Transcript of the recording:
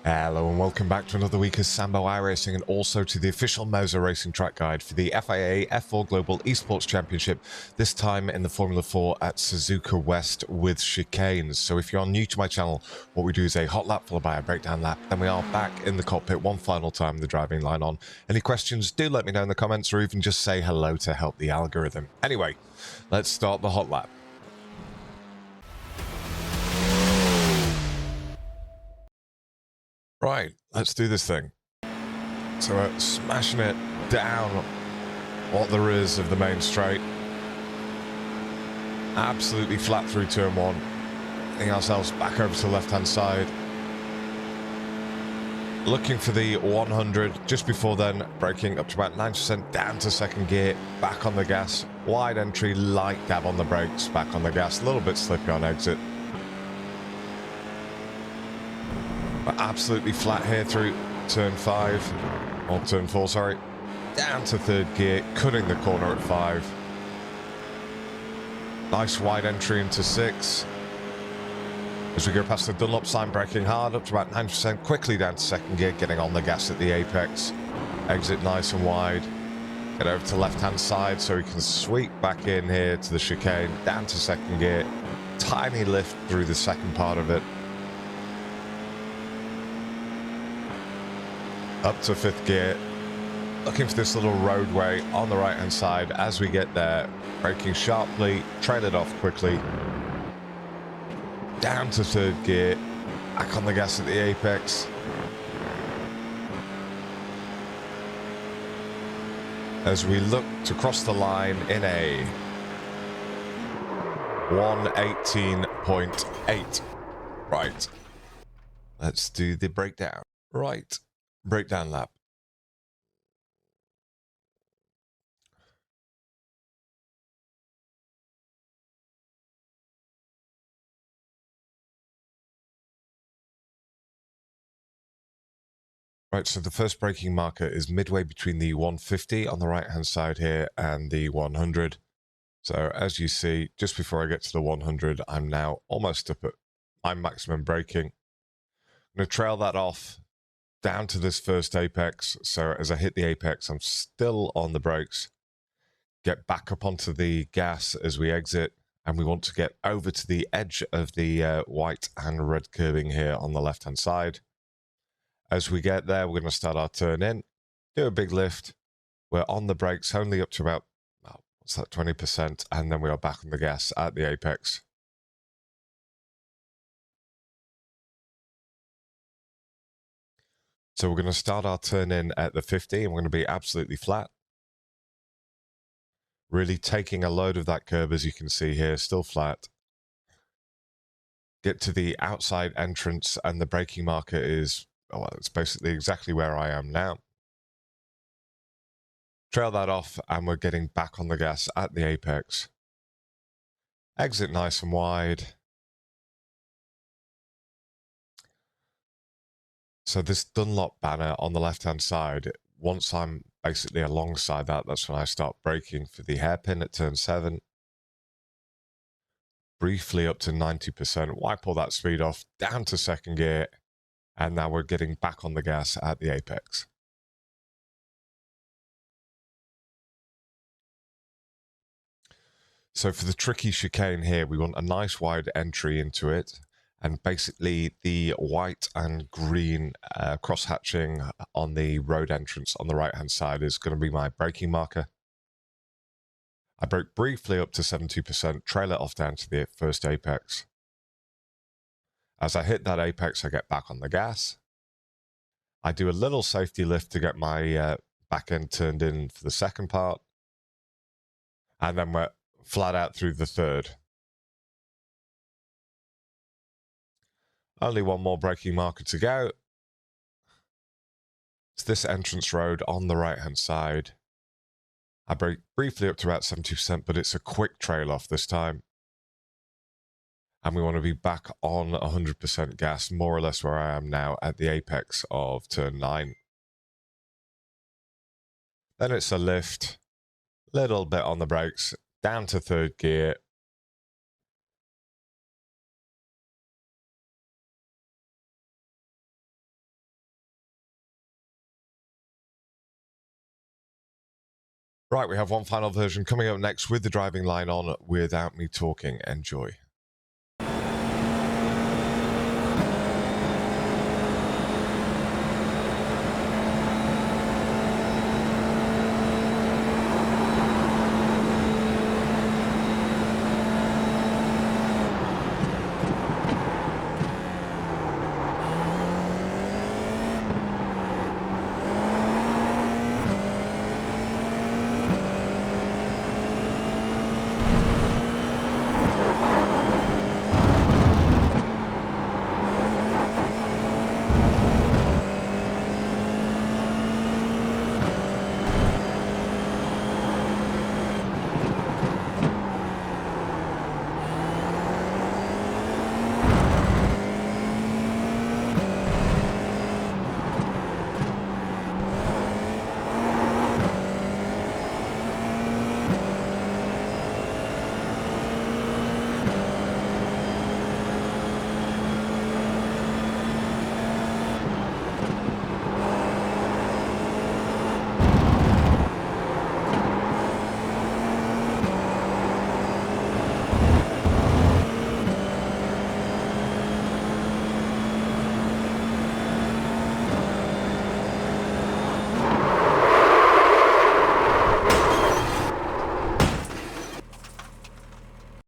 Hello and welcome back to another week of Sambo iRacing and also to the official Moza Racing track guide for the FIA F4 Global eSports Championship, this time in the Formula 4 at Suzuka West with chicanes. So if you're new to my channel, what we do is a hot lap followed by a breakdown lap, then we are back in the cockpit one final time with the driving line on. Any questions, do let me know in the comments or even just say hello to help the algorithm. Anyway, let's start the hot lap. Right, let's do this thing. So we're smashing it down what there is of the main straight. Absolutely flat through turn one. Getting ourselves back over to the left-hand side. Looking for the 100. Just before then, braking up to about 9% down to second gear. Back on the gas. Wide entry, light dab on the brakes. Back on the gas. A little bit slippy on exit. But absolutely flat here through turn 5. Or turn 4, sorry. Down to third gear, cutting the corner at 5. Nice wide entry into 6. As we go past the Dunlop sign, braking hard, up to about 9%, quickly down to second gear, getting on the gas at the apex. Exit nice and wide. Get over to left-hand side so we can sweep back in here to the chicane, down to second gear. Tiny lift through the second part of it. Up to 5th gear, looking for this little roadway on the right hand side. As we get there, braking sharply, trail it off quickly, down to 3rd gear, back on the gas at the apex. As we look to cross the line in a 1:18.8. Right, let's do the breakdown. Right. Breakdown lap. Right, so the first braking marker is midway between the 150 on the right hand side here and the 100. So as you see, just before I get to the 100, I'm now almost up at my maximum braking. I'm going to trail that off down to this first apex. So as I hit the apex, I'm still on the brakes. Get back up onto the gas as we exit, and we want to get over to the edge of the white and red curving here on the left hand side. As we get there, we're going to start our turn in, do a big lift. We're on the brakes only up to about, what's that, 20%, and then we are back on the gas at the apex. So we're going to start our turn in at the 50, and we're going to be absolutely flat. Really taking a load of that curb, as you can see here, still flat. Get to the outside entrance, and the braking marker is, well, it's basically exactly where I am now. Trail that off, and we're getting back on the gas at the apex. Exit nice and wide. So this Dunlop banner on the left-hand side, once I'm basically alongside that, that's when I start braking for the hairpin at turn 7. Briefly up to 90%, wipe all that speed off, down to second gear, and now we're getting back on the gas at the apex. So for the tricky chicane here, we want a nice wide entry into it. And basically the white and green cross-hatching on the road entrance on the right-hand side is going to be my braking marker. I brake briefly up to 70%, trail it off down to the first apex. As I hit that apex, I get back on the gas. I do a little safety lift to get my back end turned in for the second part. And then we're flat out through the third. Only one more braking marker to go. It's this entrance road on the right-hand side. I brake briefly up to about 70%, but it's a quick trail off this time. And we want to be back on 100% gas, more or less where I am now at the apex of turn 9. Then it's a lift, little bit on the brakes, down to third gear. Right, we have one final version coming up next with the driving line on without me talking. Enjoy.